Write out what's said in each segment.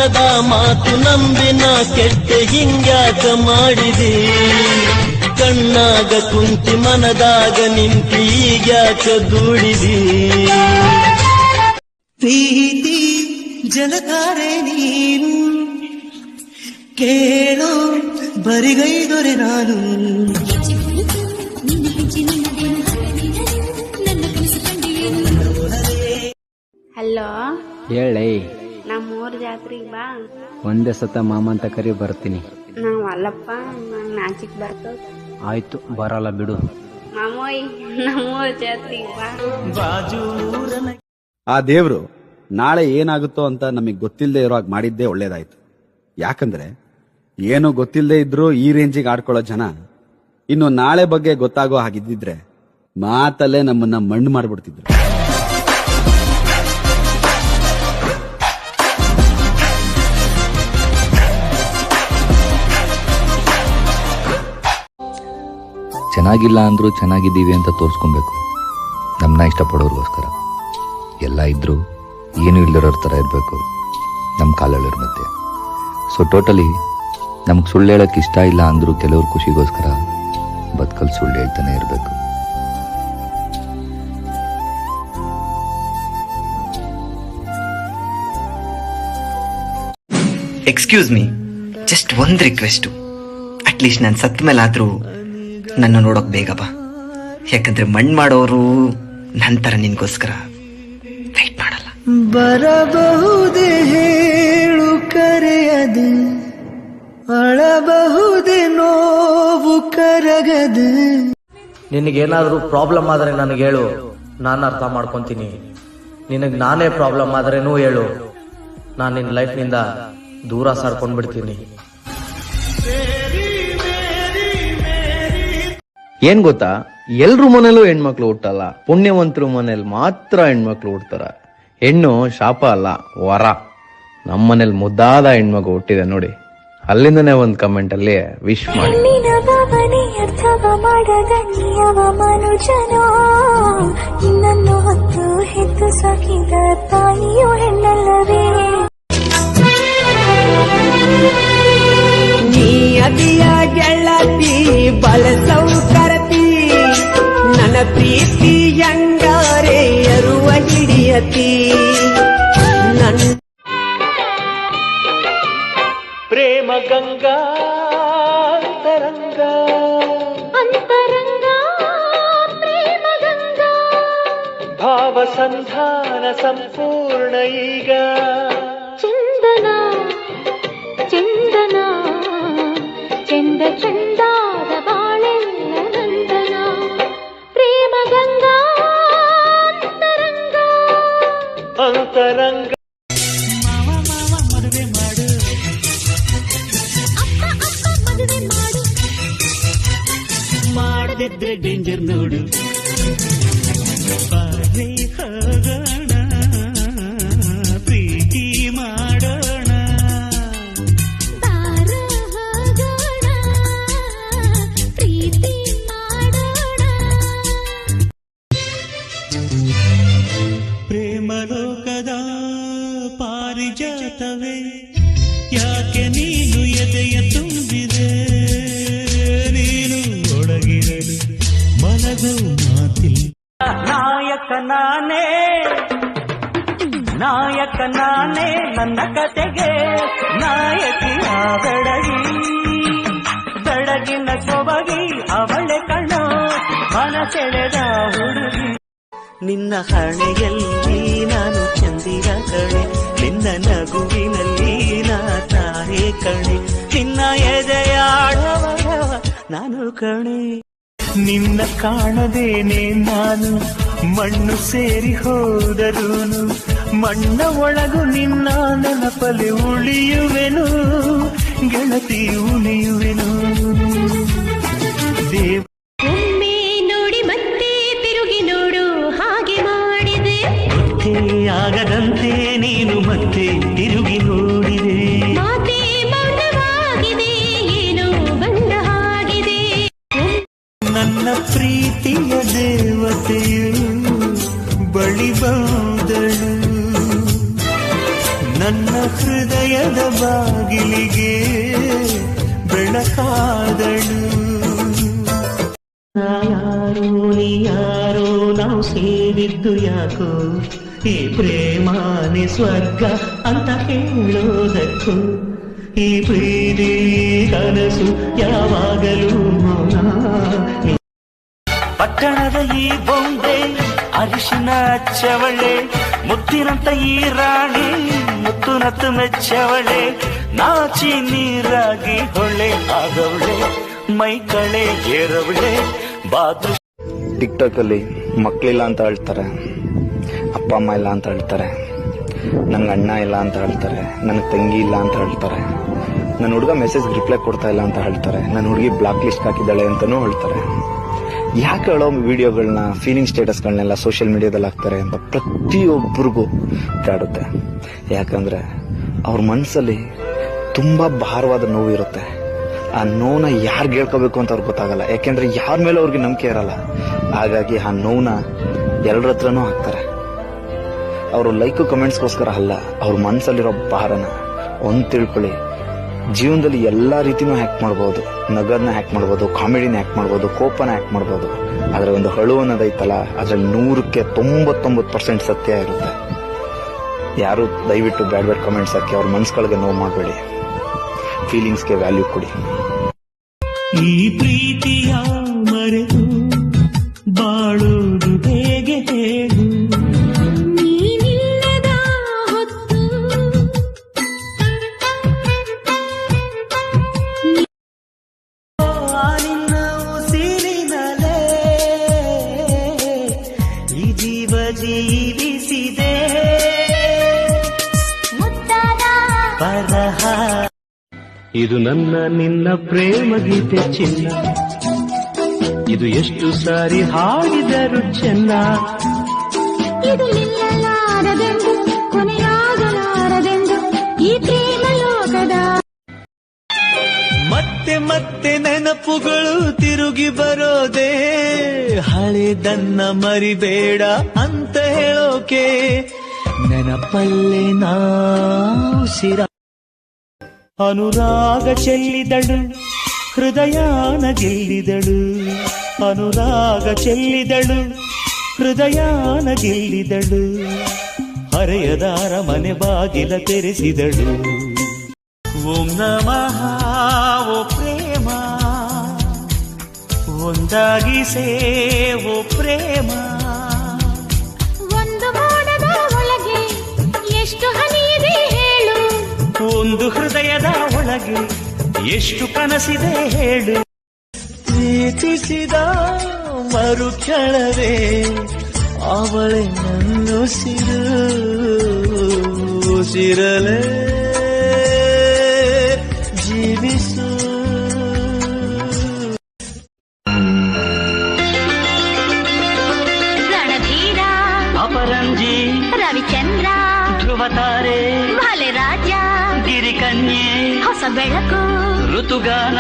ಆಡದ ಮಾತು ನಂಬಿನ ಕೆಟ್ಟ ಹಿಂಗ್ಯಾಕ ಮಾಡಿದಿ ಕಣ್ಣಾಗ ಕುಂತಿ ಮನದಾಗ ನಿಂತಿ ಈಗ್ಯಾಕ ದೂಡಿದಿ ಪ್ರೀತಿ ಜಲಧಾರೆ ನೀನು ಕೇಳೋ ಬರಿಗೈದೊರೆ ನಾನು ಹಲೋ ಹೇಳೇ ನಮ್ಮೂರ್ ಜಾತ್ರೆಗೆ ಬಾ ಒಂದೇ ಸತ ಮಾಮ ಅಂತ ಕರಿ ಬರ್ತೀನಿ ನಾವ್ ಅಲ್ಲಪ್ಪ ನಂಗ್ ನಾಚಿಕ್ ಬರ್ತದ ಆಯ್ತು ಬರಲ್ಲ ಬಿಡು ಮಾಮೋಯ್ ನಮ್ಮೂರ್ ಜಾತ್ರೆಗೆ ಬಾ ಆ ದೇವ್ರು ನಾಳೆ ಏನಾಗುತ್ತೋ ಅಂತ ನಮಗ್ ಗೊತ್ತಿಲ್ಲದೆ ಇರೋ ಹಾಗೆ ಮಾಡಿದ್ದೇ ಒಳ್ಳೇದಾಯ್ತು. ಯಾಕಂದ್ರೆ ಏನೋ ಗೊತ್ತಿಲ್ಲದೆ ಇದ್ರೂ ಈ ರೇಂಜಿಗೆ ಆಡ್ಕೊಳ್ಳೋ ಜನ ಇನ್ನು ನಾಳೆ ಬಗ್ಗೆ ಗೊತ್ತಾಗೋ ಹಾಗಿದ್ದಿದ್ರೆ ಮಾತಲ್ಲೇ ನಮ್ಮನ್ನ ಮಣ್ಣು ಮಾಡ್ಬಿಡ್ತಿದ್ರು. ಚೆನ್ನಾಗಿಲ್ಲ ಅಂದ್ರೂ ಚೆನ್ನಾಗಿದ್ದೀವಿ ಅಂತ ತೋರಿಸ್ಕೊಬೇಕು ನಮ್ಮನ್ನ ಇಷ್ಟಪಡೋರ್ಗೋಸ್ಕರ. ಎಲ್ಲ ಇದ್ರೂ ಏನೂ ಇಲ್ಲದಿರೋರ ಥರ ಇರಬೇಕು ನಮ್ಮ ಕಾಲಳಿರ ಮಧ್ಯೆ. ಸೊ ಟೋಟಲಿ ನಮ್ಗೆ ಸುಳ್ಳು ಹೇಳೋಕ್ಕೆ ಇಷ್ಟ ಇಲ್ಲ ಅಂದರೂ ಕೆಲವ್ರ ಖುಷಿಗೋಸ್ಕರ ಬದುಕಲ್ಲಿ ಸುಳ್ಳು ಹೇಳ್ತಾನೆ ಇರಬೇಕು. ಎಕ್ಸ್ಕ್ಯೂಸ್ ಮೀ, ಜಸ್ಟ್ ಒಂದು ರಿಕ್ವೆಸ್ಟು. ಅಟ್ಲೀಸ್ಟ್ ನಾನು ಸತ್ತ ಮೇಲಾದರೂ ನನ್ನ ನೋಡೋಕೆ ಬೇಗ ಬಾ. ಯಾಕಂದ್ರೆ ಮಣ್ಣು ಮಾಡೋರು ನಂತರ ನಿನ್ಗೋಸ್ಕರ ವೆಯ್ಟ್ ಮಾಡಲ್ಲ. ಬರಬಹುದೇ ಹೇಳು ಕರೆಯದು, ಅಳಬಹುದೇ ನೋವು ಕರಗದು. ನಿನಗೇನಾದರೂ ಪ್ರಾಬ್ಲಮ್ ಆದರೆ ನನಗೆ ಹೇಳು, ನಾನು ಅರ್ಥ ಮಾಡ್ಕೊತೀನಿ. ನಿನಗೆ ನಾನೇ ಪ್ರಾಬ್ಲಮ್ ಆದ್ರೇನೂ ಹೇಳು, ನಾನು ನಿನ್ನ ಲೈಫ್ನಿಂದ ದೂರ ಸಾರ್ಕೊಂಡ್ಬಿಡ್ತೀನಿ. ಏನ್ ಗೊತ್ತಾ, ಎಲ್ರು ಮನೇಲೂ ಹೆಣ್ಮಕ್ಳು ಹುಟ್ಟಲ್ಲ, ಪುಣ್ಯವಂತರು ಮನೇಲಿ ಮಾತ್ರ ಹೆಣ್ಮಕ್ಳು ಹುಡ್ತಾರ. ಹೆಣ್ಣು ಶಾಪ ಅಲ್ಲ, ವರ. ನಮ್ಮ ಮನೇಲಿ ಮುದ್ದಾದ ಹೆಣ್ಮಗು ಹುಟ್ಟಿದೆ ನೋಡಿ, ಅಲ್ಲಿಂದನೇ ಒಂದು ಕಮೆಂಟ್ ಅಲ್ಲಿ ವಿಶ್ ಮಾಡಿ. ನಿನ್ನನ್ನು ಹೊತ್ತು ಹೆತ್ತು ಸಾಕಿದ ತಾಯಿಯು ಹೆಣ್ಣಲ್ಲವೇ? ನೀ ಅದಿಯ ಗೆಳತಿ ಬಳಸೌಕರತಿ, ನನ್ನ ಪ್ರೀತಿ ಯಂಗಾರೆ ಅರುವ ಹಿಡಿಯತಿ. ನನ್ನ ಪ್ರೇಮ ಗಂಗಾ ಅಂತರಂಗ ಅಂತರಂಗ ಪ್ರೇಮ ಗಂಗಾ, ಭಾವ ಸಂಧಾನ ಸಂಪೂರ್ಣ ಈಗ. ಚಂದನ ಚಂದನ ಚಂದ ಚಂದಾದ ಬಾಳೆಲ್ಲ ನಂದನ. ಪ್ರೇಮ ಗಂಗಾ ಅಂತರಂಗ ಅಂತರಂಗ. ಮದುವೆ ಮಾಡು, ಅಪ್ಪ ಅಪ್ಪ ಮದುವೆ ಮಾಡು. ಮಾಡದಿದ್ರೆ ಡೇಂಜರ್ ನೋಡು. ಬಾರಿ ಹೋಗೋಣ, ಪ್ರೀತಿ ಮಾಡೋಣ. ಬಾರ ಹೋಗೋಣ, ಪ್ರೀತಿ ಮಾಡೋಣ. ಪ್ರೇಮ ಲೋಕದ ಪಾರಿಜಾತವೇ, ಯಾಕೆ ನೀನು ಎದೆಯ ತುಂಬಿದೆ? ನೀನು ಒಳಗಿರಲು ಮಲಗೋ ಮಾತಿಲ್ಲ. ನಾಯಕ ನಾನೇ, ನಾಯಕ ನಾನೇ, ನನ್ನ ಕತೆಗೆ ನಾಯಕಿಯ ಬೆಡಗಿ. ಬೆಡಗಿನ ಸೊಬಗಿ ಅವಳೆ ಕಣ್ಣು, ಮನಸೆಳೆದ ಹುಡುಗಿ. ನಿನ್ನ ಹಣೆಯಲ್ಲಿ ನಾನು ಚಂದಿರ ಕಣೆ, ನಿನ್ನ ನಗುವಿನಲ್ಲಿ ನಾ ತಾರೆ ಕಣೆ, ನಿನ್ನ ಎದೆಯಾಡವರವ ನಾನು ಕಣೆ. ನಿನ್ನ ಕಾಣದೇನೆ ನಾನು ಮಣ್ಣು ಸೇರಿ ಹೋದರೂನು, ಮಣ್ಣ ಒಳಗು ನಿನ್ನ ನೆನಪಲ್ಲಿ ಉಳಿಯುವೆನು, ಗೆಳತಿ ಉಳಿಯುವೆನು. ದೇವ ಒಮ್ಮೆ ನೋಡಿ ಮತ್ತೆ ತಿರುಗಿ ನೋಡು, ಹಾಗೆ ಮಾಡಿದೆ. ಗೊತ್ತೇ ಆಗದಂತೆ ನೀನು ಮತ್ತೆ ತಿರುಗಿ ನೋಡಿದೆ. ಮಾತೆ ಮೌನವಾಗಿದೆ, ಏನೋ ಬಂದ ಹಾಗಿದೆ. ನನ್ನ ಪ್ರೀತಿಯ ದೇವತೆಯು ಬಳಿ ಬಂದಳು, ನನ್ನ ಹೃದಯದ ಬಾಗಿಲಿಗೆ ಬೆಳಕಾದಳು. ಯಾರೋ ನೀ ಯಾರೋ ನಾವು ಸೇರಿದ್ದು ಯಾಕೋ, ಈ ಪ್ರೇಮಾನೆ ಸ್ವರ್ಗ ಅಂತ ಹೇಳೋದಕ್ಕೂ, ಈ ಪ್ರೀತಿ ಕನಸು ಯಾವಾಗಲೂ ಮೌನ. ಪಟ್ಟಣದ ಈ ಬೊಂಬೆ ಅರಿಶಿನ ಹಚ್ಚವಳೆ, ಮುತ್ತಿನಂತ ಈ ರಾಣಿ ಮುತ್ತು ನತ್ತು ಮೆಚ್ಚವಳೆ, ನಾಚಿ ನೀರಾಗಿ ಹೊಳೆ ಆಗವಳೆ, ಮೈ ಕಳೆ ಏರವಳೆ ಬಾದು. ಟಿಕ್ ಟಾಕ್ ಅಲ್ಲಿ ಮಕ್ಕಳಿಲ್ಲ ಅಂತ ಹೇಳ್ತಾರೆ, ಅಪ್ಪ ಅಮ್ಮ ಇಲ್ಲ ಅಂತ ಹೇಳ್ತಾರೆ, ನನ್ಗೆ ಅಣ್ಣ ಇಲ್ಲ ಅಂತ ಹೇಳ್ತಾರೆ, ನನಗೆ ತಂಗಿ ಇಲ್ಲ ಅಂತ ಹೇಳ್ತಾರೆ, ನನ್ನ ಹುಡುಗ ಮೆಸೇಜ್ ರಿಪ್ಲೈ ಕೊಡ್ತಾ ಇಲ್ಲ ಅಂತ ಹೇಳ್ತಾರೆ, ನನ್ನ ಹುಡುಗಿ ಬ್ಲಾಕ್ ಲಿಸ್ಟ್ ಹಾಕಿದ್ದಾಳೆ ಅಂತಲೂ ಹೇಳ್ತಾರೆ. ಯಾಕೆ ಹೇಳೋ ವಿಡಿಯೋಗಳನ್ನ, ಫೀಲಿಂಗ್ ಸ್ಟೇಟಸ್ಗಳನ್ನೆಲ್ಲ ಸೋಷಿಯಲ್ ಮೀಡಿಯಾದಲ್ಲಿ ಹಾಕ್ತಾರೆ ಅಂತ ಪ್ರತಿಯೊಬ್ಬರಿಗೂ ಕಾಡುತ್ತೆ. ಯಾಕಂದ್ರೆ ಅವ್ರ ಮನಸ್ಸಲ್ಲಿ ತುಂಬಾ ಭಾರವಾದ ನೋವು ಇರುತ್ತೆ. ಆ ನೋವನ್ನ ಯಾರು ಹೇಳ್ಕೋಬೇಕು ಅಂತ ಅವ್ರಿಗೆ ಗೊತ್ತಾಗಲ್ಲ. ಯಾಕೆಂದ್ರೆ ಯಾರ ಮೇಲೆ ಅವ್ರಿಗೆ ನಂಬಿಕೆ ಇರಲ್ಲ. ಹಾಗಾಗಿ ಆ ನೋವನ್ನ ಎಲ್ಲರ ಹತ್ರನೂ ಹಾಕ್ತಾರೆ. ಅವರು ಲೈಕ್ ಕಮೆಂಟ್ಸ್ಗೋಸ್ಕರ ಅಲ್ಲ, ಅವ್ರ ಮನಸ್ಸಲ್ಲಿರೋ ಭಾರನ ಒಂದು ತಿಳ್ಕೊಳ್ಳಿ. ಜೀವನದಲ್ಲಿ ಎಲ್ಲಾ ರೀತಿನೂ ಹ್ಯಾಕ್ ಮಾಡ್ಬೋದು. ನಗರ್ನ ಹ್ಯಾಕ್ ಮಾಡ್ಬೋದು, ಕಾಮಿಡಿನ ಹ್ಯಾಕ್ ಮಾಡ್ಬೋದು, ಕೋಪನ ಹ್ಯಾಕ್ ಮಾಡ್ಬೋದು. ಆದ್ರೆ ಒಂದು ಹಳು ಅನ್ನೋದೈತಲ್ಲ, ಅದ್ರಲ್ಲಿ 100ಕ್ಕೆ 99% ಸತ್ಯ ಇರುತ್ತೆ. ಯಾರು ದಯವಿಟ್ಟು ಬ್ಯಾಡ್ ಕಮೆಂಟ್ಸ್ ಹಾಕಿ ಅವ್ರ ಮನ್ಸ್ಗಳಿಗೆ ನೋವು ಮಾಡಬೇಡಿ. ಫೀಲಿಂಗ್ಸ್ಗೆ ವ್ಯಾಲ್ಯೂ ಕೊಡಿ. ಈ ಪ್ರೀತಿಯ ಮರೆತು ಬಾಳೋದು ಹೇಗೆ ಹೇಳು, ನೀನಿಲ್ಲದ ಹೊತ್ತು ನಿನ್ನ ಉಸಿರಿನಲೇ ಈ ಜೀವ ಜೀವಿಸಿದೆ ಮುದ್ದಾದ ಬರಹ. ಇದು ನನ್ನ ನಿನ್ನ ಪ್ರೇಮ ಗೀತೆ ಚಿನ್ನ, ಇದು ಎಷ್ಟು ಸಾರಿ ಹಾಡಿದರು ಚೆನ್ನ. ಇದು ನಿಲ್ಲಲಾರದೆಂದು ಕೊನೆಯಾಗಲಾರದೆಂದು ಈ ಪ್ರೇಮ ಲೋಕದ ಮತ್ತೆ ಮತ್ತೆ ನೆನಪುಗಳು ತಿರುಗಿ ಬರೋದೇ, ಹಳೆದನ್ನ ಮರಿಬೇಡ ಅಂತ ಹೇಳೋಕೆ ನೆನಪಲ್ಲೇ ನಾಸಿರ. ಅನುರಾಗ ಚೆಲ್ಲಿದಳು ಹೃದಯಾನ ಗೆಲ್ಲಿದಳು, ಅನುರಾಗ ಚೆಲ್ಲಿದಳು ಹೃದಯಾನ ಗೆಲ್ಲಿದಳು, ಹರೆಯದಾರ ಮನೆ ಬಾಗಿಲ ತೆರೆಸಿದಳು. ಓಂ ನಮಃ ಓ ಪ್ರೇಮ, ಒಂದಾಗಿಸೇ ಓ ಪ್ರೇಮ. ಒಂದು ಮೋಡದ ಒಳಗೆ ಎಷ್ಟು ಹನಿಯಿದೆ ಹೇಳು, ಒಂದು ಹೃದಯದ ಒಳಗೆ ಎಷ್ಟು ಕನಸಿದೆ ಹೇಳು. ಪ್ರೀತಿಸಿದ ಮರುಕ್ಷಣವೇ ಅವಳೆ ನನ್ನುಸಿರು, ಉಸಿರಲೇ ಜೀವಿಸು. ರಣಧೀರ ಅಪರಂಜಿ ರವಿಚಂದ್ರ ಧ್ರುವತಾರೆ ಭಲೆ ರಾಜ ಗಿರಿಕನ್ಯೆ ಹೊಸ ಬೆಳಕು ಋತುಗಾನ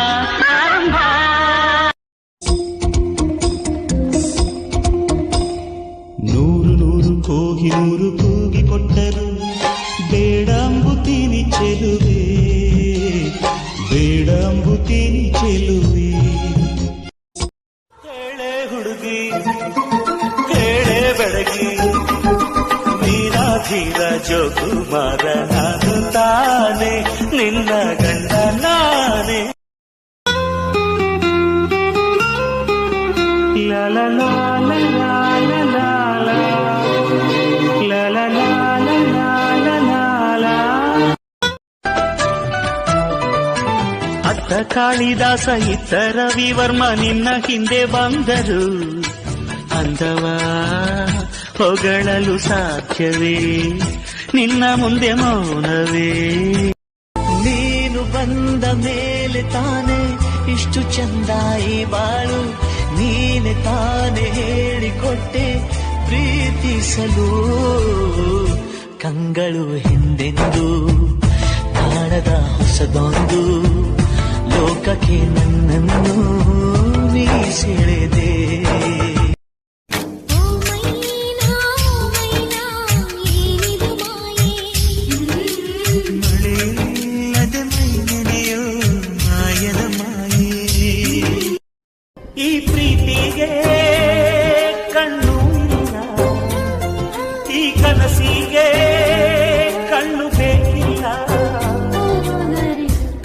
ಆರಂಭ. ನೂರು ನೂರು ಕೋಗಿ ನೂರು ಕೂಗಿ ಕೊಟ್ಟರು ಬೇಡಂಬುತ್ತೀನಿ ಚೆಲುವೆ, ಬೇಡಂಬುತ್ತೀನಿ ಚೆಲುವೆ. ಹೇಳೆ ಹುಡುಗಿ ಹೇಳೆ ಬೆಳಗಿ, ನೀರಾಧೀರ ಜೋಗುಮಾರ ನಾನು ತಾನೆ, ನಿನ್ನ ಗಂಡ ನಾನೇ. ಲ ಲ ಲ ಲ ಲ ಲ ಲ ಲ ಲ ಲ ಲ ಲ ಲ. ಅತ್ತ ಕಾಳಿದಾಸ ಇತ್ತ ರವಿವರ್ಮ ನಿನ್ನ ಹಿಂದೆ ಬಂದರು, ಅಂದವ ಹೊಗಳಲು ಸಾಧ್ಯವೇ ನಿನ್ನ ಮುಂದೆ ಮೌನವೇ. ನೀನು ಬಂದ ಮೇಲೆ ತಾನೆ ಇಷ್ಟು ಚಂದ ಈ ಬಾಳು, ನೀನೆ ತಾನೆ ಹೇಳಿಕೊಟ್ಟೆ ಪ್ರೀತಿಸಲು. ಕಂಗಳು ಹಿಂದೆಂದು ಕಾಣದ ಹೊಸದೊಂದು ಲೋಕಕ್ಕೆ ನನ್ನನ್ನು ನೀ ಸೆಳೆದೆ. ಓ ಮೈನಾ ಏನಿದು ಮಾಯೆ,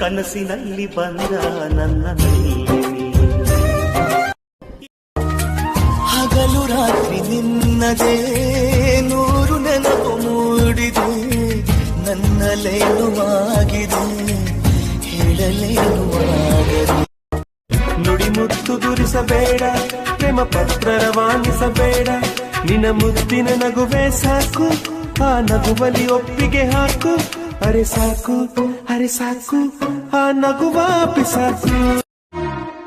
ಕನಸಿನಲ್ಲಿ ಬಂದ ನನ್ನಲ್ಲಿ. ಹಗಲು ರಾತ್ರಿ ನಿನ್ನದೇ ನೂರು ನೆನಪು ಮೂಡಿದೆ, ನನ್ನಲ್ಲೇನು ಆಗಿದೆ ಹೇಳಲೇನು ಆಗದೆ. ನುಡಿ ಮುತ್ತು ದುರಿಸಬೇಡ, ಪ್ರೇಮ ಪತ್ರ ರವಾನಿಸಬೇಡ, ನಿನ್ನ ಮುದ್ದಿನ ನಗುವೆ ಸಾಕು, ಆ ನಗುವಲಿ ಒಪ್ಪಿಗೆ ಹಾಕು. ಅರೆ ಸಾಕು ಅರೆ ಸಾಕು ಆ ನಗುವ ಪಿಸಾಕು.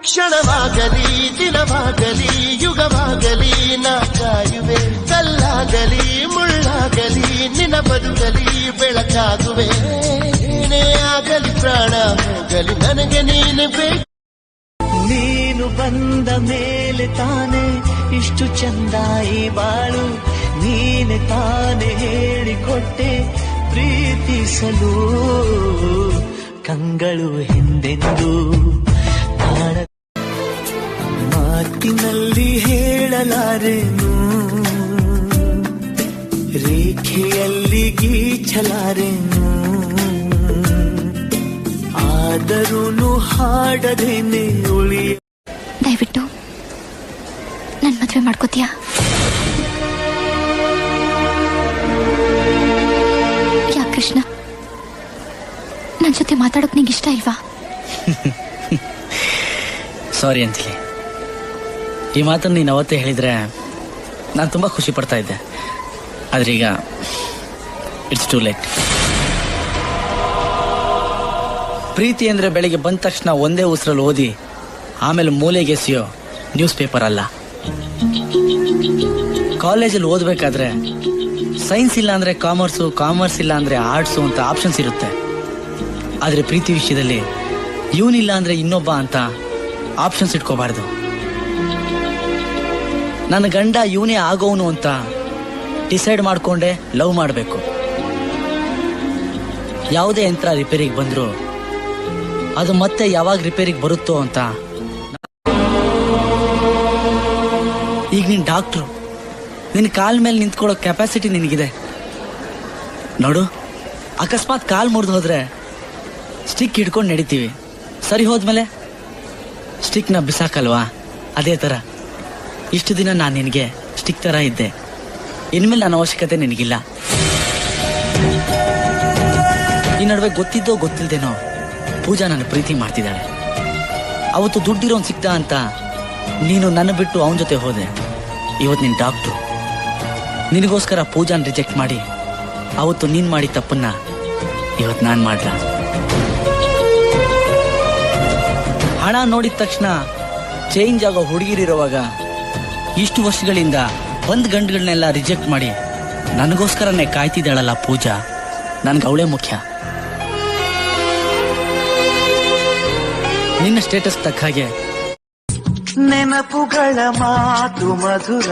ಕ್ಷಣವಾಗಲಿ ದಿನವಾಗಲಿ ಯುಗವಾಗಲಿ ನಾ ಕಾಯುವೆ, ಕಲ್ಲಾಗಲಿ ಮುಳ್ಳಾಗಲಿ ನಿನ್ನ ಬದುಕಲಿ ಬೆಳಕಾಗುವೆ. ಏನೇ ಆಗಲಿ ಪ್ರಾಣ ಹೋಗಲಿ ನನಗೆ ನೀನು ಬೇಕು. ನೀನು ಬಂದ ಮೇಲೆ ತಾನೆ ಇಷ್ಟು ಚಂದ ಈ ಬಾಳು, ನೀನೆ ತಾನೆ ಹೇಳಿಕೊಟ್ಟೆ ಪ್ರೀತಿಸಲು. ಕಂಗಳು ಹಿಂದೆಂದು ಮಾತಿನಲ್ಲಿ ಹೇಳಲಾರೆನು, ರೇಖೆಯಲ್ಲಿ ಗೀಚಲಾರೆನು, ಆದರೂ ಹಾಡದೇನೆ ಉಳಿ. ದಯವಿಟ್ಟು ನನ್ ಮದ್ವೆ ಮಾಡ್ಕೋತೀಯಾ? ಯಾಕೆ ಕೃಷ್ಣ, ನನ್ ಜೊತೆ ಮಾತಾಡೋಕ್ ನಿಂಗೆ ಇಷ್ಟ ಇಲ್ವಾ? ಸಾರಿ ಅಂತಿಲಿ, ಈ ಮಾತನ್ನು ನೀನು ಅವತ್ತೇ ಹೇಳಿದ್ರೆ ನಾನು ತುಂಬಾ ಖುಷಿ ಪಡ್ತಾ ಇದ್ದೆ. ಆದ್ರೆ ಈಗ ಇಟ್ಸ್ ಟೂ ಲೇಟ್. ಪ್ರೀತಿ ಅಂದ್ರೆ ಬೆಳಿಗ್ಗೆ ಬಂದ ತಕ್ಷಣ ಒಂದೇ ಉಸಿರಲ್ಲಿ ಓದಿ ಆಮೇಲೆ ಮೂಲೆಗೆ ಎಸೆಯೋ ನ್ಯೂಸ್ ಪೇಪರ್ ಅಲ್ಲ. ಕಾಲೇಜಲ್ಲಿ ಓದಬೇಕಾದ್ರೆ ಸೈನ್ಸ್ ಇಲ್ಲ ಅಂದ್ರೆ ಕಾಮರ್ಸು, ಕಾಮರ್ಸ್ ಇಲ್ಲ ಅಂದ್ರೆ ಆರ್ಟ್ಸು ಅಂತ ಆಪ್ಷನ್ಸ್ ಇರುತ್ತೆ. ಆದ್ರೆ ಪ್ರೀತಿ ವಿಷಯದಲ್ಲಿ ಇವನಿಲ್ಲ ಅಂದ್ರೆ ಇನ್ನೊಬ್ಬ ಅಂತ ಆಪ್ಷನ್ಸ್ ಇಟ್ಕೋಬಾರ್ದು. ನನ್ನ ಗಂಡ ಇವನೇ ಆಗೋನು ಅಂತ ಡಿಸೈಡ್ ಮಾಡ್ಕೊಂಡೆ ಲವ್ ಮಾಡಬೇಕು. ಯಾವುದೇ ಯಂತ್ರ ರಿಪೇರಿಗೆ ಬಂದ್ರು ಅದು ಮತ್ತೆ ಯಾವಾಗ ರಿಪೇರಿಗೆ ಬರುತ್ತೋ ಅಂತ. ಈಗ ನೀನ್ ಡಾಕ್ಟ್ರು, ನಿನ್ ಕಾಲ್ ಮೇಲೆ ನಿಂತ್ಕೊಳ್ಳೋ ಕೆಪಾಸಿಟಿ ನಿನಗಿದೆ ನೋಡು. ಅಕಸ್ಮಾತ್ ಕಾಲ್ ಮುರಿದು ಹೋದ್ರೆ ಸ್ಟಿಕ್ ಹಿಡ್ಕೊಂಡು ನಡಿತೀವಿ, ಸರಿ ಹೋದ್ಮೇಲೆ ಸ್ಟಿಕ್ನ ಬಿಸಾಕಲ್ವಾ? ಅದೇ ತರ ಇಷ್ಟು ದಿನ ನಾನು ನಿನಗೆ ಸ್ಟಿಕ್ ತರ ಇದ್ದೆ, ಇನ್ಮೇಲೆ ನನ್ನ ಅವಶ್ಯಕತೆ ನಿನಗಿಲ್ಲ. ಈ ನಡುವೆ ಗೊತ್ತಿದ್ದೋ ಗೊತ್ತಿಲ್ದೇನೋ ಪೂಜಾ ನನ್ನ ಪ್ರೀತಿ ಮಾಡ್ತಿದ್ದಾಳೆ. ಅವತ್ತು ದುಡ್ಡಿರೋನ್ ಸಿಕ್ತ ಅಂತ ನೀನು ನನ್ನ ಬಿಟ್ಟು ಅವನ ಜೊತೆ ಹೋದೆ. ಇವತ್ತು ನಿನ್ ಡಾಕ್ಟ್ರು, ನಿನಗೋಸ್ಕರ ಪೂಜಾನ್ ರಿಜೆಕ್ಟ್ ಮಾಡಿ ಅವತ್ತು ನೀನ್ ಮಾಡಿ ತಪ್ಪನ್ನ ಇವತ್ತು ನಾನ್ ಮಾಡ್ಲ. ಹಣ ನೋಡಿದ ತಕ್ಷಣ ಚೇಂಜ್ ಆಗೋ ಹುಡುಗಿರಿರುವಾಗ ಇಷ್ಟು ವರ್ಷಗಳಿಂದ ಬಂದ್ ಗಂಡುಗಳನ್ನೆಲ್ಲ ರಿಜೆಕ್ಟ್ ಮಾಡಿ ನನಗೋಸ್ಕರನೇ ಕಾಯ್ತಿದ್ದಾಳಲ್ಲ ಪೂಜಾ, ನನ್ಗೆ ಅವಳೇ ಮುಖ್ಯ. ನಿನ್ನ ಸ್ಟೇಟಸ್ ತಕ್ಕ ಹಾಗೆ ನೆನಪುಗಳ ಮಾತು ಮಧುರ,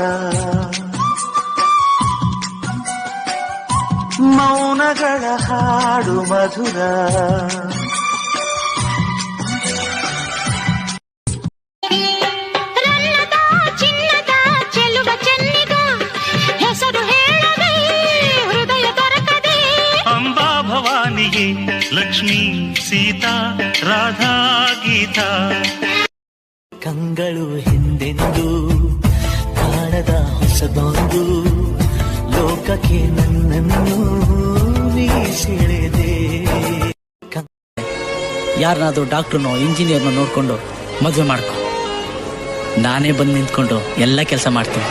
ಮೌನಗಳ ಹಾಡು ಮಧುರ. ಚಿನ್ನದ ಚೆಲುವ ಚೆನ್ನಿಗ ಹೆಸರು ಹೇಳದೆ ಹೃದಯ ದೊರಕದೆ. ಅಂಬಾ ಭವಾನಿಗೆ ಲಕ್ಷ್ಮೀ ಸೀತಾ ರಾಧಾ ಗೀತಾ. ಕಂಗಳು ಹಿಂದೆಂದು ಕಾಣದ ಹೊಸದೊಂದು ಲೋಕಕ್ಕೆ ನನ್ನನ್ನು ನೀ ಸೆಳೆದೆ. ಯಾರನ್ನಾದ್ರೂ ಡಾಕ್ಟ್ರನೋ ಇಂಜಿನಿಯರ್ನೋ ನೋಡ್ಕೊಂಡು ಮದುವೆ ಮಾಡ್ಕೊ, ನಾನೇ ಬಂದು ನಿಂತ್ಕೊಂಡು ಎಲ್ಲ ಕೆಲಸ ಮಾಡ್ತೀನಿ.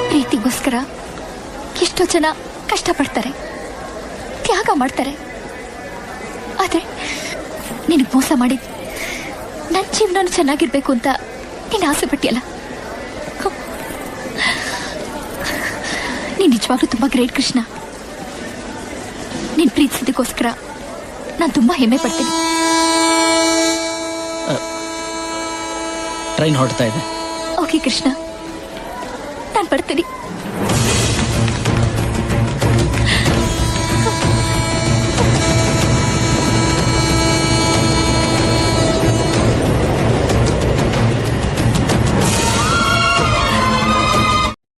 ಪ್ರೀತಿಗೋಸ್ಕರ ಎಷ್ಟೋ ಜನ ಕಷ್ಟಪಡ್ತಾರೆ, ತ್ಯಾಗ ಮಾಡ್ತಾರೆ. ಆದ್ರೆ ನಿನಗೆ ಮೋಸ ಮಾಡಿ ನನ್ನ ಜೀವನ ಚೆನ್ನಾಗಿರ್ಬೇಕು ಅಂತ ನೀನು ಆಸೆ ಪಟ್ಟಿಯಲ್ಲ. ನೀನು ನಿಜವಾಗ್ಲೂ ತುಂಬಾ ಗ್ರೇಟ್ ಕೃಷ್ಣ. ನೀನು ಪ್ರೀತಿಸೋದಕ್ಕೋಸ್ಕರ ನಾನು ತುಂಬಾ ಹೆಮ್ಮೆ ಪಡ್ತೀನಿ. ಟ್ರೈನ್ ಹೊರಡ್ತಾ ಇದೆ. ಓಕೆ ಕೃಷ್ಣ, ನಾನು ಬರ್ತೀನಿ.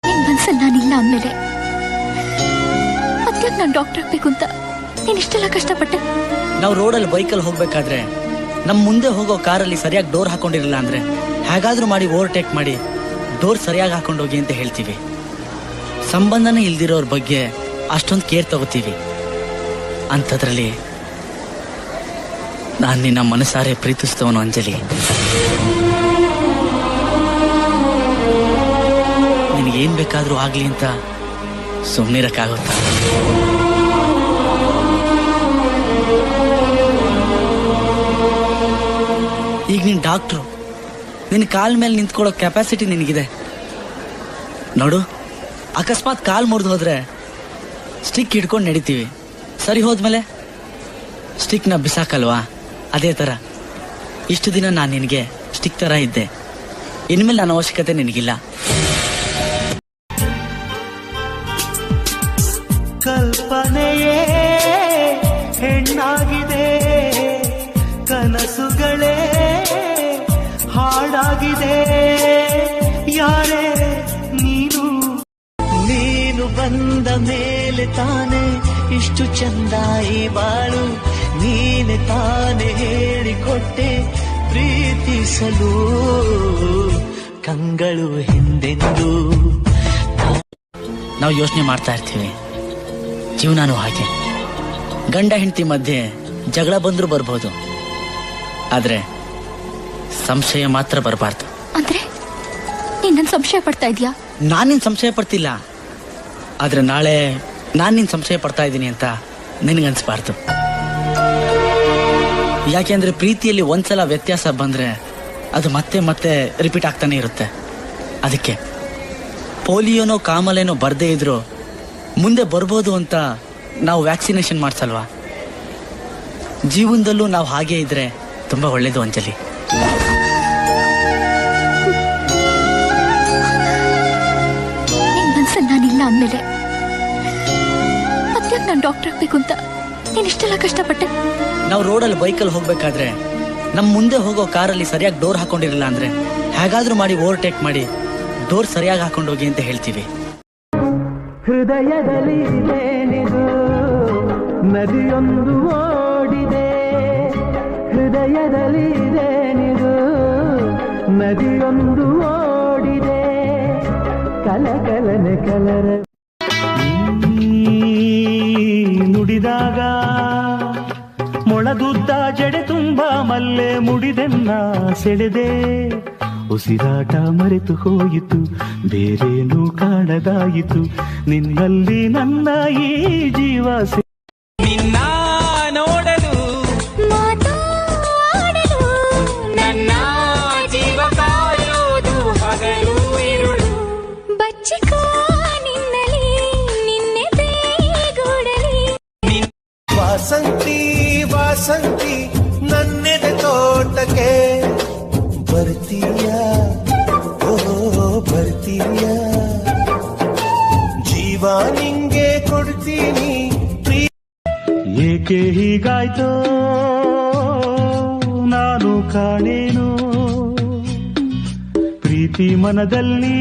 ನಿನ್ ಮನ್ಸಲ್ಲಿ ನಾನಿಲ್ಲ ಡಾಕ್ಟರ್ ಆಗ್ಬೇಕು ಅಂತ ನೀನ್ ಇಷ್ಟೆಲ್ಲ ಕಷ್ಟಪಟ್ಟೆ. ನಾವು ರೋಡಲ್ಲಿ ಬೈಕಲ್ಲಿ ಹೋಗ್ಬೇಕಾದ್ರೆ ನಮ್ ಮುಂದೆ ಹೋಗೋ ಕಾರಲ್ಲಿ ಸರಿಯಾಗಿ ಡೋರ್ ಹಾಕೊಂಡಿರಲಿಲ್ಲ ಅಂದ್ರೆ ಹೇಗಾದ್ರೂ ಮಾಡಿ ಓವರ್ಟೇಕ್ ಮಾಡಿ ಡೋರ್ ಸರಿಯಾಗಿ ಹಾಕೊಂಡೋಗಿ ಅಂತ ಹೇಳ್ತೀವಿ. ಸಂಬಂಧನೇ ಇಲ್ದಿರೋರ್ ಬಗ್ಗೆ ಅಷ್ಟೊಂದು ಕೇರ್ ತಗೋತೀವಿ. ಅಂಥದ್ರಲ್ಲಿ ನಾನು ನಿನ್ನ ಮನಸಾರೆ ಪ್ರೀತಿಸ್ತವನು ಅಂಜಲಿ. ನಿನಗೇನ್ ಬೇಕಾದ್ರೂ ಆಗ್ಲಿ ಅಂತ ಸುಮ್ಮನಿರಕ್ಕಾಗುತ್ತಾ? ಈಗ ನೀನ್ ಡಾಕ್ಟ್ರು, ನಿನ್ನ ಕಾಲ್ ಮೇಲೆ ನಿಂತ್ಕೊಳ್ಳೋ ಕೆಪಾಸಿಟಿ ನಿನಗಿದೆ. ನೋಡು, ಅಕಸ್ಮಾತ್ ಕಾಲ್ ಮುರಿದು ಹೋದ್ರೆ ಸ್ಟಿಕ್ ಹಿಡ್ಕೊಂಡು ನಡಿತೀವಿ. ಸರಿ ಹೋದ್ಮೇಲೆ ಸ್ಟಿಕ್ನ ಬಿಸಾಕಲ್ವಾ? ಅದೇ ತರ ಇಷ್ಟು ದಿನ ನಾನು ನಿನಗೆ ಸ್ಟಿಕ್ ತರ ಇದ್ದೆ. ಇನ್ಮೇಲೆ ನನ್ನ ಅವಶ್ಯಕತೆ ನಿನಗಿಲ್ಲ. ಕಲ್ಪನೆಯೇ ಹೆಣ್ಣಾಗಿದೆ, ಕನಸುಗಳೇ ಹಾಡಾಗಿದೆ. ಯಾರೇ ನೀನು, ನೀನು ಬಂದ ಮೇಲೆ ತಾನೆ ಇಷ್ಟು ಚಂದ ಈ ಬಾಳು. ನೀನೆ ತಾನೆ ಹೇಳಿಕೊಟ್ಟೆ ಪ್ರೀತಿಸಲು ಕಂಗಳು ಹಿಂದೆಂದು. ನಾವು ಯೋಚನೆ ಮಾಡ್ತಾ ಇರ್ತೀವಿ, ಜೀವನಾನು ಹಾಗೆ. ಗಂಡ ಹೆಂಡತಿ ಮಧ್ಯೆ ಜಗಳ ಬಂದ್ರೂ ಬರ್ಬೋದು, ಆದ್ರೆ ಸಂಶಯ ಮಾತ್ರ ಬರಬಾರ್ದು. ಅಂದ್ರೆ ನೀನ್ ನನ್ ಸಂಶಯ ಪಡ್ತಾ ಇದೀಯಾ? ನಾನ್ ನಿನ್ ಸಂಶಯ ಪಡ್ತಿಲ್ಲ, ಆದ್ರೆ ನಾಳೆ ನಾನ್ ನಿನ್ ಸಂಶಯ ಪಡ್ತಾ ಇದ್ದೀನಿ ಅಂತ ನಿನ್ಗನ್ಸ್ಬಾರ್ದು. ಯಾಕೆಂದ್ರೆ ಪ್ರೀತಿಯಲ್ಲಿ ಒಂದ್ಸಲ ವ್ಯತ್ಯಾಸ ಬಂದ್ರೆ ಅದು ಮತ್ತೆ ಮತ್ತೆ ರಿಪೀಟ್ ಆಗ್ತಾನೆ ಇರುತ್ತೆ. ಅದಕ್ಕೆ ಪೋಲಿಯೋನೋ ಕಾಮಲೇನೋ ಬರ್ದೇ ಇದ್ರು ಮುಂದೆ ಬರ್ಬೋದು ಅಂತ ನಾವು ವ್ಯಾಕ್ಸಿನೇಷನ್ ಮಾಡ್ಸಲ್ವಾ? ಜೀವನದಲ್ಲೂ ನಾವು ಹಾಗೆ ಇದ್ರೆ ತುಂಬಾ ಒಳ್ಳೇದು ಅಂಜಲಿ. ನಿನ್ ಮನ್ಸಲ್ಲಿ ನಾನಿಲ್ಲ ಅಂದ್ಮೇಲೆ ಅದ್ಯಾಕ್ ನಾನು ಡಾಕ್ಟರ್ ಆಗ್ಬೇಕು ಅಂತ ನೀನ್ ಇಷ್ಟೆಲ್ಲ ಕಷ್ಟಪಟ್ಟೆ. ನಾವು ರೋಡಲ್ಲಿ ಬೈಕಲ್ಲಿ ಹೋಗ್ಬೇಕಾದ್ರೆ ನಮ್ ಮುಂದೆ ಹೋಗೋ ಕಾರಲ್ಲಿ ಸರಿಯಾಗಿ ಡೋರ್ ಹಾಕೊಂಡಿರಲಿಲ್ಲ ಅಂದ್ರೆ ಹೇಗಾದ್ರೂ ಮಾಡಿ ಓವರ್ಟೇಕ್ ಮಾಡಿ ಡೋರ್ ಸರಿಯಾಗಿ ಹಾಕೊಂಡೋಗಿ ಅಂತ ಹೇಳ್ತೀವಿ. ಹೃದಯದಲ್ಲಿ ಏನಿದು ನದಿಯೊಂದು ಓಡಿದೆ, ಹೃದಯದಲ್ಲಿ ಏನಿದು ನದಿಯೊಂದು ಓಡಿದೆ, ಕಲಕಲನೆ ಕಲರ ನುಡಿದಾಗ ಮೊಳದುದ್ದ ಜಡೆ ತುಂಬ ಮಲ್ಲೆ ಮುಡಿದೆನ್ನ ಸೆಳೆದೆ. ಉಸಿರಾಟ ಮರೆತು ಹೋಯಿತು, ಬೇರೇನೂ ಕಾಣದಾಯಿತು, ನಿನ್ನಲ್ಲಿ ನನ್ನ ಈ ಜೀವ. ನಿನ್ನ ನೋಡಲು ಮಾತಾಡಲು ನನ್ನ ಜೀವ ಕಾಯೋದು ಹಗಲು ಇರುಳು. ಬಚ್ಚಿಕೋ ನಿನ್ನಲಿ ನಿನ್ನೆ ಬೇಗೂಡಲಿ. ವಾಸಂತಿ ವಾಸಂತಿ ನನ್ನೆದೆ ತೋಟಕ್ಕೆ ಬರ್ತೀಯ, ಓ ಬರ್ತೀಯ, ಜೀವ ನಿಂಗೆ ಕೊಡ್ತೀನಿ. ಏಕೆ ಹೀಗಾಯ್ತೋ ನಾನು ಕಾಣೇನು, ಪ್ರೀತಿ ಮನದಲ್ಲಿ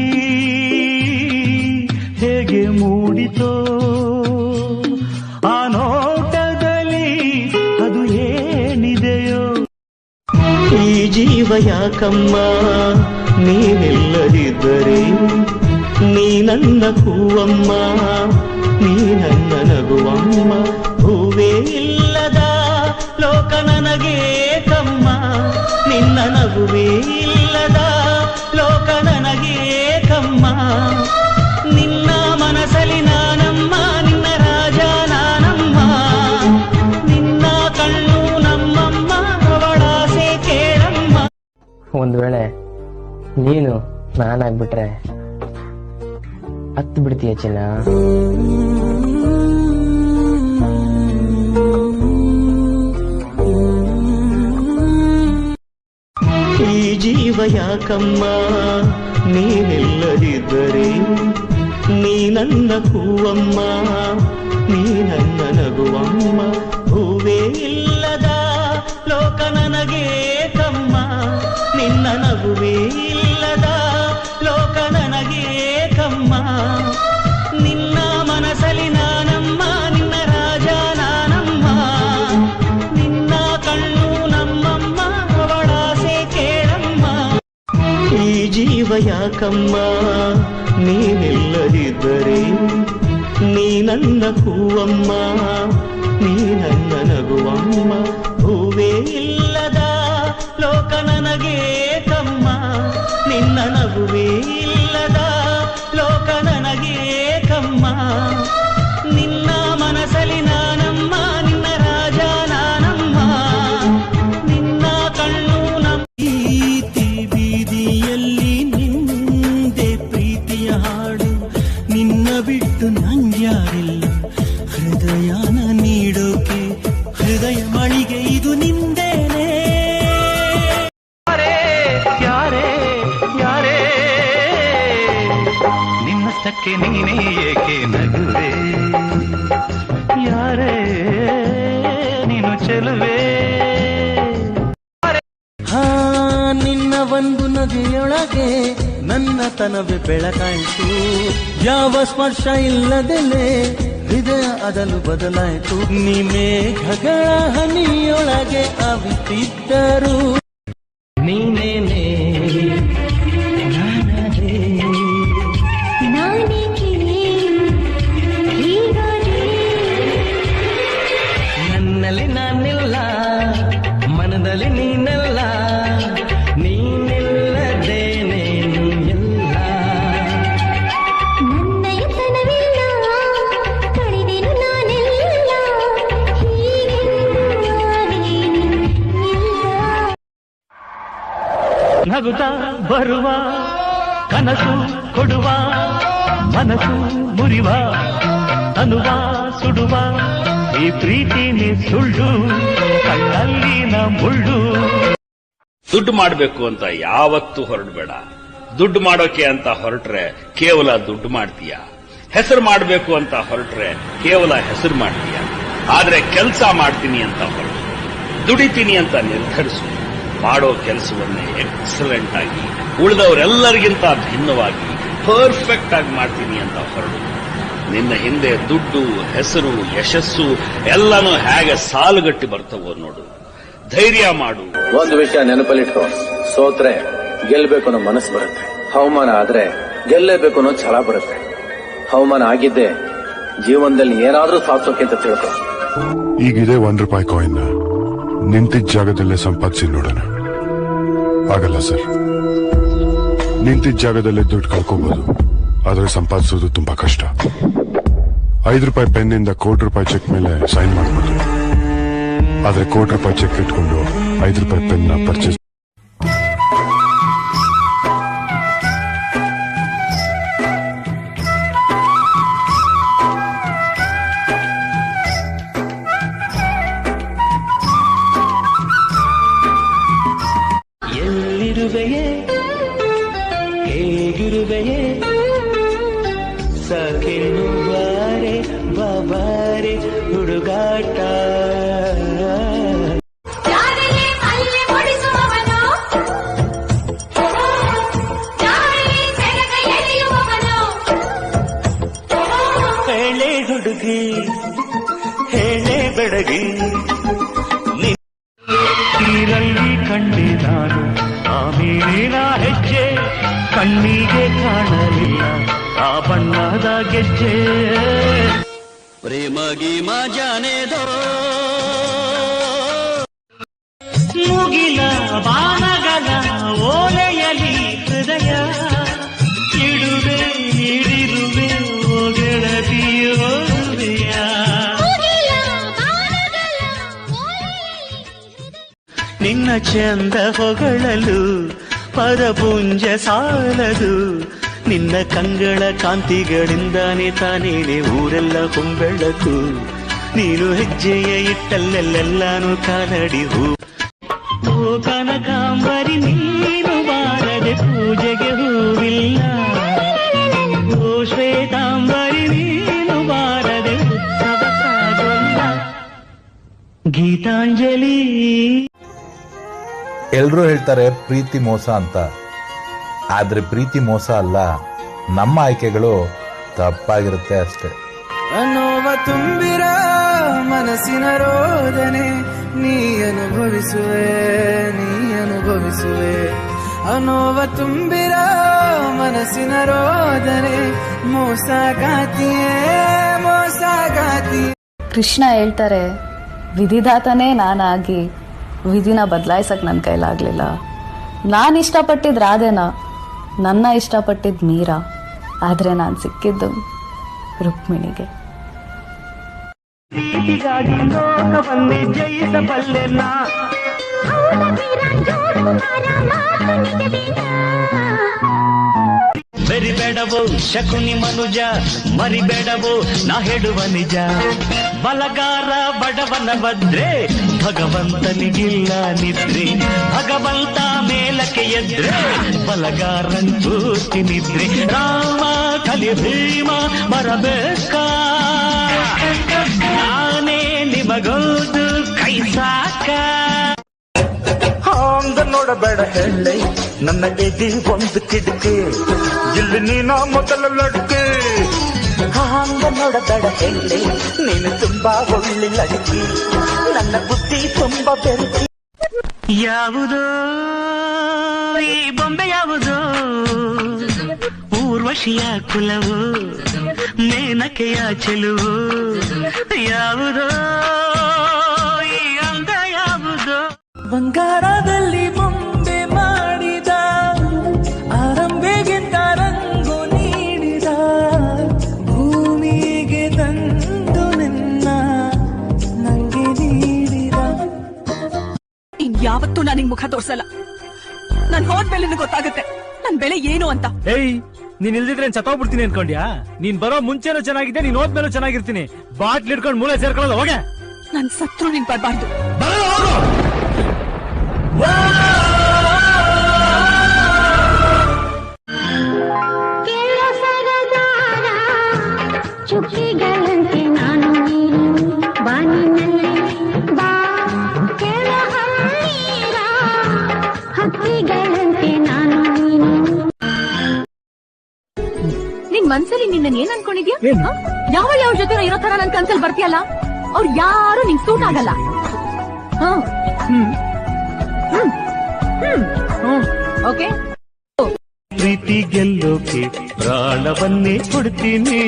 ಹೇಗೆ ಮೂಡಿತೋ, ಆ ನೋಟದಲ್ಲಿ ಅದು ಏನಿದೆಯೋ. ಈ ಜೀವ ಯಾಕಮ್ಮ ನೀನಿಲ್ಲದಿದ್ದರೆ, ನೀ ನನ್ನ ಹೂವಮ್ಮ, ನೀ ನನ್ನ ನಗುವಮ್ಮ. ಹೂವೇ ಇಲ್ಲದ ಲೋಕ ನನಗೆ ಕಮ್ಮ, ನಿನ್ನ ನಗುವೇ ಇಲ್ಲದ ಲೋಕ ನನಗೆ ಕಮ್ಮ. ನಿನ್ನ ಮನಸಲಿ ನಾನಮ್ಮ, ನಿನ್ನ ರಾಜ ನಾನಮ್ಮ, ನಿನ್ನ ಕಣ್ಣು ನಮ್ಮಮ್ಮ, ಅವಳಾಸೆ ಕೇಳಮ್ಮ. ಒಂದ್ ವೇಳೆ ನೀನು ನಾನಾಗ್ಬಿಟ್ರೆ ಹತ್ತು ಬಿಡ್ತೀಯ ಚಿನ್ನ? ಈ ಜೀವ ಯಾಕಮ್ಮ ನೀನಿಲ್ಲದಿದ್ದರೆ, ನೀ ನನ್ನ ಹೂವಮ್ಮ, ನೀ ನನ್ನ ನಗುವಮ್ಮ. ಹೂವೇ ಇಲ್ಲದ ಲೋಕ ನನಗೆ ಕಮ್ಮ, ನಿನ್ನ ನಗುವೇ ಇಲ್ಲದ ಲೋಕ ನನಗೆ ಕಮ್ಮ. ನಿನ್ನ ಮನಸಲಿ ನಾನಮ್ಮ, ನಿನ್ನ ಜೀವ ಯಾಕಮ್ಮ ನೀನಿಲ್ಲದಿದ್ದರೆ, ನೀ ನನ್ನ ಹೂವಮ್ಮ, ನೀ ನನ್ನ ನಗುವಮ್ಮ. ಹೂವೇ ಇಲ್ಲದ ಲೋಕ ನನಗೆ ಕಮ್ಮ, ನಿನ್ನ ನಗುವೇ ಇಲ್ಲದ ಲೋಕ ನನಗೆ ಕಮ್ಮ. ನಿನ್ನ ಮನಸಲಿ ನಾನಮ್ಮ, ನಿನ್ನ ರಾಜ ನಾನಮ್ಮ, ನಿನ್ನ ಕಣ್ಣು ನಮ್ಮ ಬೀದಿಯಲ್ಲಿ ನಿಂದೆ ಪ್ರೀತಿಯ ಹಾಡು. ನಿನ್ನ ಬಿಟ್ಟು ನಂಗ್ಯಾರಿಲ್ಲ ಹೃದಯನ ನೀಡೋಕೆ, ಹೃದಯ ಮಳಿಗೆ ಇದು ನಿಂದೇನೆ. ಯಾರೇ ಯಾರೇ ನಿನ್ನಷ್ಟಕ್ಕೆ ನೀನೇ ಏಕೆ ನಗುವೆ, ಯಾರೇ ನೀನು ಚೆಲುವೆ. ಹಾ, ನಿನ್ನ ಒಂದು ನಗೆಯೊಳಗೆ ನನ್ನ ತನವೇ ಬೆಳಕಾಯಿತು. ಯಾವ ಸ್ಪರ್ಶ ಇಲ್ಲದೆಲೆ ಹೃದಯ ಅದಲು ಬದಲಾಯಿತು. ನೀ ಮೇಘಗಳ ಹನಿಯೊಳಗೆ ಅವಿತಿದ್ದರು, ನೀನೇನೆ ನಾನದೇ. ನನ್ನಲ್ಲಿ ನಾನಿಲ್ಲ, ಮನದಲ್ಲಿ ನೀನೆಲ್ಲ, ನೀನಿಲ್ಲದೇನೇನು ಎಲ್ಲ. ನಗುತ್ತಾ ಬರುವ ಕನಸು ಕೊಡುವ, ಮನಸ್ಸು ಮುರಿವ, ತನುವ ಸುಡುವ, ಈ ಪ್ರೀತಿನೇ ಸುಳ್ಳು, ಕಣ್ಣಲ್ಲಿನ ಮುಳ್ಳು. ದುಡ್ಡು ಮಾಡಬೇಕು ಅಂತ ಯಾವತ್ತೂ ಹೊರಡಬೇಡ. ದುಡ್ಡು ಮಾಡೋಕೆ ಅಂತ ಹೊರಟ್ರೆ ಕೇವಲ ದುಡ್ಡು ಮಾಡ್ತೀಯ. ಹೆಸರು ಮಾಡಬೇಕು ಅಂತ ಹೊರಟ್ರೆ ಕೇವಲ ಹೆಸರು ಮಾಡ್ತೀಯ. ಆದ್ರೆ ಕೆಲಸ ಮಾಡ್ತೀನಿ ಅಂತ ಹೊರಟು, ದುಡಿತೀನಿ ಅಂತ ನಿರ್ಧರಿಸು. ಮಾಡೋ ಕೆಲಸವನ್ನೇ ಎಕ್ಸಲೆಂಟ್ ಆಗಿ, ಉಳಿದವರೆಲ್ಲರಿಗಿಂತ ಭಿನ್ನವಾಗಿ, ಪರ್ಫೆಕ್ಟ್ ಆಗಿ ಮಾಡ್ತೀನಿ ಅಂತ ಹೊರಡು. ನಿನ್ನ ಹಿಂದೆ ದುಡ್ಡು, ಹೆಸರು, ಯಶಸ್ಸು ಎಲ್ಲನೂ ಹೇಗೆ ಸಾಲುಗಟ್ಟಿ ಬರ್ತವೋ ನೋಡು. ಧೈರ್ಯ ಮಾಡು. ಒಂದು ವಿಷಯ ನೆನಪಲ್ಲಿಟ್ಕೋ, ಸೋತ್ರೆ ಗೆಲ್ಬೇಕು ಅನ್ನೋ ಮನಸ್ಸು ಬರುತ್ತೆ, ಅವಮಾನ ಆದ್ರೆ ಗೆಲ್ಲೇಬೇಕು ಅನ್ನೋ ಛಲ ಬರುತ್ತೆ. ಅವಮಾನ ಆಗಿದ್ದೆ ಜೀವನದಲ್ಲಿ ಏನಾದ್ರೂ ಸಾಧಿಸೋಕೆ ಅಂತ ತಿಳ್ಕೊ. ಈಗಿದೆ ₹1 ಕಾಯಿನ್ ನಿಂತಿದ್ದ ಜಾಗದಲ್ಲೇ ಸಂಪಾದಿಸಿ ನೋಡೋಣ. ಆಗಲ್ಲ ಸರ್, ನಿಂತಿದ್ದ ಜಾಗದಲ್ಲೇ ದುಡ್ಡು ಕಳ್ಕೋಬಹುದು, ಆದ್ರೆ ಸಂಪಾದಿಸೋದು ತುಂಬಾ ಕಷ್ಟ. ₹5 ಪೆನ್ನಿಂದ ₹1 ಚೆಕ್ ಮೇಲೆ ಸೈನ್ ಮಾಡಬಹುದು, ಆದ್ರೆ ₹1 ಚೆಕ್ ಇಟ್ಕೊಂಡು ₹5 ಪೆನ್ನ ಪರ್ಚೇಸ್. ಎಲ್ಲಿರುವೆಯೇ, ಹೇಗಿರುವೆಯೇ, ಸಖೆನ್ನುವಾರೆ ಬಾಬಾರೆ ಹುಡುಗಾಟ. ಹೇಳೆ ಹುಡುಗಿ, ಹೇಳೆ ಬೆಡಗಿ, ನೀರಲ್ಲಿ ಕಂಡೆ ನಾನು ಆ ಮೇಲಿನ ಹೆಜ್ಜೆ, ಕಣ್ಣಿಗೆ ಕಾಣಲಿಲ್ಲ ಆ ಬಣ್ಣದ ಗೆಜ್ಜೆ. ಪ್ರೇಮ ಗೀಮ ಜಾನೆದೋ ಮುಗಿಲ ಬಾಣಗಳ ಓಲೆಯಲಿ ಹೃದಯ ಇಡುವೆ, ನೀಡಿರುವೆ ಓ ಗೆಳತಿಯೋರುವೆಯ. ನಿನ್ನ ಚಂದ ಹೊಗಳಲು ಪದಪುಂಜ ಸಾಲದು, ನಿನ್ನ ಕಂಗಳ ಕಾಂತಿಗಳಿಂದಾನೆ ತಾನೇನೆ ಊರೆಲ್ಲ ಹೊಂಬೆಳಕು. ನೀನು ಹೆಜ್ಜೆಯ ಇಟ್ಟಲ್ಲೆಲ್ಲೆಲ್ಲಾನು ಕಾಲಡಿ ಹೂ. ಓ ಕನಕಾಂಬರಿ ನೀನು ಬಾರದೆ ಪೂಜೆಗೆ ಹೂವಿಲ್ಲ, ಓ ಶ್ವೇತಾಂಬರಿ ನೀನು ಬಾರದೆ ಉತ್ಸವ ಸಾಗಲ್ಲ. ಗೀತಾಂಜಲಿ. ಎಲ್ರೂ ಹೇಳ್ತಾರೆ ಪ್ರೀತಿ ಮೋಸ ಅಂತ, ಆದ್ರೆ ಪ್ರೀತಿ ಮೋಸ ಅಲ್ಲ, ನಮ್ಮ ಆಯ್ಕೆಗಳು ತಪ್ಪಾಗಿರುತ್ತೆ ಅಷ್ಟೇ. ನೋವ ತುಂಬಿರ ಮನಸ್ಸಿನ ರೋದನೆ ನೀ ಅನುಭವಿಸುವೆ, ನೀ ಅನುಭವಿಸುವೆ. ಅನೋವ ತುಂಬಿರೋ ಮನಸ್ಸಿನ ರೋದನೆ ಮೋಸಗಾತಿಯೇ ಮೋಸಗಾತಿ. ಕೃಷ್ಣ ಹೇಳ್ತಾರೆ, ವಿಧಿದಾತನೇ ನಾನಾಗಿ ವಿಧಿನ ಬದಲಾಯಿಸಕ್ ನನ್ನ ಕೈಲಾಗ್ಲಿಲ್ಲ. ನಾನು ಇಷ್ಟಪಟ್ಟಿದ್ದು ರಾಧೆನ, ನನ್ನ ಇಷ್ಟಪಟ್ಟಿದ್ದು ಮೀರಾ. ಆದ್ರೆ ನಾನು ಸಿಕ್ಕಿದ್ದು ರುಕ್ಮಿಣಿಗೆ. ಹೀಗಾಗಿ ಲೋಕವನ್ನೇ ಜಯಿಸಬಲ್ಲೆ ನಾ. ಬೆರಿಬೇಡವೋ ಶಕುನಿ ಮನುಜ, ಮರಿಬೇಡವೋ ನಾ ಹೇಳುವ ನಿಜ. ಬಲಗಾರ ಬಡವನ ಬದ್ರೆ ಭಗವಂತನಿಗಿಲ್ಲ ನಿದ್ರೆ. ಭಗವಂತ ಮೇಲಕ್ಕೆ ಎದ್ರೆ ಬಲಗಾರನ್ ಪೂರ್ತಿ ನಿದ್ರೆ. ರಾಮ ಕಲಿ ಭೀಮ ಬರಬೇಕ, ನಾನೇ ನಿಮಗೋದು ಕೈ ಸಾಕ. ಹಾಂಗ ನೋಡಬೇಡ ಹೇಳಿ ನನ್ನ ಎದಿ ಒಂದು ಕಿಟಕಿ, ಇಲ್ಲಿ ನೀನ ಮೊದಲ ಲಡ್ಕೆ. ಹಾಂಗ ನೋಡಬೇಡ ಹೇಳಿ ನೀನು ತುಂಬಾ ಒಳ್ಳೆ ಲಡ್ಕಿ, ನನ್ನ ಬುದ್ಧಿ ತುಂಬಾ ಬೆರಕಿ. ಯಾವುದೋ ಈ ಬೊಂಬೆ ಯಾವುದೋ, ಊರ್ವಶಿಯ ಕುಲವು ಮೇನಕೆಯ ಚೆಲುವು. ಯಾವುದೋ ಈ ಅಂದ ಯಾವುದೋ, ಬಂಗಾರದಲ್ಲಿ ಬೊಂಬೆ ಮಾಡಿದ ಆರಂಭೆಗೆ ರಂಗು ನೀಡಿದ. ಭೂಮಿಗೆ ತಂದು ನಿನ್ನ ನಂಗೆ ನೀಡಿದ. ಇನ್ಯಾವತ್ತೂ ನಾನಿಗ್ ಮುಖ ತೋರ್ಸಲ್ಲ. ನಾನ್ ಹೋದ್ಮೇಲೆ ಗೊತ್ತಾಗುತ್ತೆ ನನ್ ಬೆಲೆ ಏನು ಅಂತ. ಏಯ್, ನೀನ್ ಇಲ್ದಿದ್ರೆ ಸತ್ತೋಗ್ಬಿಡ್ತೀನಿ ಅನ್ಕೊಂಡ್ಯಾ? ನೀನ್ ಬರೋ ಮುಂಚೆನೂ ಚೆನ್ನಾಗಿದೆ, ನೀನ್ ಹೋದ್ಮೇಲೂ ಚೆನ್ನಾಗಿರ್ತೀನಿ. ಬಾಟ್ಲ್ ಹಿಡ್ಕೊಂಡು ಮೂಲೆ ಸೇರ್ಕೊಳ್ಳೋದು ಹೋಗೆ. ನನ್ ಸತ್ರು ನೀನ್ ಬರ್ಬಾರ್ದು. ಚುಕ್ಕಿಗಳಂತೆ ನಾನು ನೀನು ಬಾನಿನಲ್ಲಿ ಬಾ, ಕೆಳ ಹಣ್ಣೀರ ಹಕ್ಕಿಗಳಂತೆ ನಾನು ನೀನು. ನಿನ್ ಮನ್ಸಲ್ಲಿ ನಿನ್ನ ಏನ್ ಅನ್ಕೊಂಡಿದ್ಯಾ? ಯಾವ ಜೊತೆ ಇರೋ ತರ ನನ್ ಕನ್ಸಲ್ ಬರ್ತೀಯಲ್ಲ, ಅವ್ರು ಯಾರು ನಿಂಗ್ ಸೂಟ್ ಆಗಲ್ಲ. ಓಕೆ, ಪ್ರೀತಿ ಗೆಲ್ಲೋಕೆ ಪ್ರಾಣವನ್ನೇ ಕೊಡ್ತೀನಿ.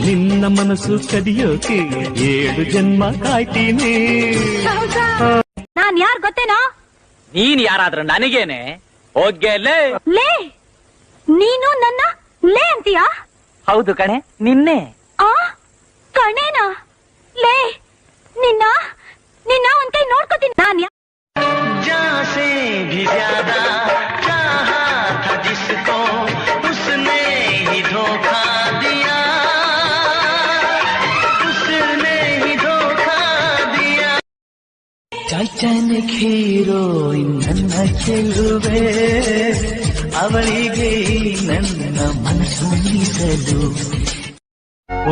ನಿನ್ನ ಮನಸ್ಸು ಕದಿಯೋಕೆ 7 ಜನ್ಮ ಕಾಯ್ತೀನಿ. ನಾನ್ ಯಾರ್ ಗೊತ್ತೇನೋ? ನೀನ್ ಯಾರಾದ್ರೂ ನನಗೇನೆ ಹೋಗ್ಲೇ. ಲೇ, ನೀನು ನನ್ನ ಲೇ ಅಂತೀಯಾ? ಹೌದು ಕಣೆ, ನಿನ್ನೆ. ಕಣೇನಾ? ಲೇ, ನಿನ್ನ ಒಂದ್ ಕೈ ನೋಡ್ಕೋತೀನಿ. ನಾನ್ ಜಾಸೆ भी ज्यादा चाहा था जिसको उसने ही धोखा दिया, उसने ही धोखा दिया. ಚಾಯ್ಚಾನ ಹೀರೋಯಿನ್ ನನ್ನ ಚೆಲುವೆ, ಅವಳಿಗೆ ನನ್ನ ಮನಸ್ಸು ಮೀಸಲು.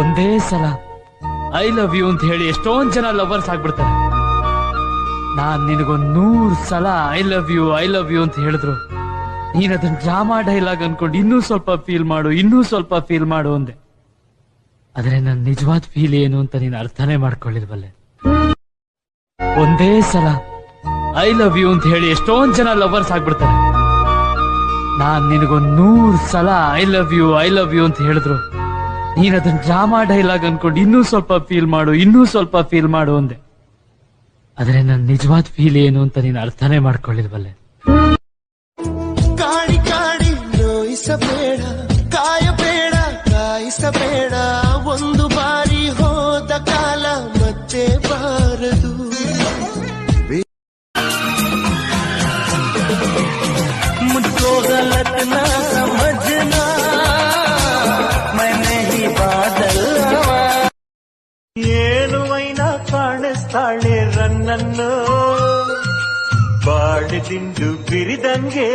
ಒಂದೇ ಸಲ ಐ ಲವ್ ಯು ಅಂತ ಹೇಳಿ ಎಷ್ಟೊಂದ್ ಜನ ಲವರ್ಸ್ ಆಗ್ಬಿಡ್ತಾರೆ. ನಾನ್ ನಿನಗೊಂದ್ 100 ಸಲ ಐ ಲವ್ ಯು ಅಂತ ಹೇಳಿದ್ರು ನೀನ್ ಅದನ್ನ ಡ್ರಾಮಾ ಡೈಲಾಗ್ ಅನ್ಕೊಂಡು ಇನ್ನೂ ಸ್ವಲ್ಪ ಫೀಲ್ ಮಾಡು ಅಂದೆ. ಆದ್ರೆ ನನ್ ನಿಜವಾದ ಫೀಲ್ ಏನು ಅಂತ ನೀನ್ ಅರ್ಥನೇ ಮಾಡ್ಕೊಳ್ಳಿಲ್ವಲ್ಲೆ. ಒಂದೇ ಸಲ ಐ ಲವ್ ಯು ಅಂತ ಹೇಳಿ ಎಷ್ಟೊಂದ್ ಜನ ಲವರ್ಸ್ ಆಗ್ಬಿಡ್ತಾರೆ. ನಾನ್ ನಿನಗೊಂದ್ 100 ಸಲ ಐ ಲವ್ ಯು ಅಂತ ಹೇಳಿದ್ರು ನೀನ್ ಅದನ್ನ ಡ್ರಾಮಾ ಡೈಲಾಗ್ ಅನ್ಕೊಂಡು ಇನ್ನೂ ಸ್ವಲ್ಪ ಫೀಲ್ ಮಾಡು ಅಂದೆ. ಆದ್ರೆ ನನ್ ನಿಜವಾದ ಫೀಲ್ ಏನು ಅಂತ ನೀನ್ ಅರ್ಥನೇ ಮಾಡ್ಕೊಳ್ಳಿಲ್ವಲ್ಲೆ. ಕಾಡಿ ಕಾಡಿ ನೋಯಿಸಬೇಡ, ಕಾಯಿಸಬೇಡ. ಒಂದು ಬಾರಿ ಹೋದ ಕಾಲ ಮತ್ತೆ ಬಾರದು. मुझको गलत ना समझना, मैं नहीं बादल. ಏನುವೈನ ಕಾಣಿಸ್ತಾಳೆ ರನ್ನನ್ನು, ಬಾಡಿದಿಂಡು ಬಿರಿದಂಗೆ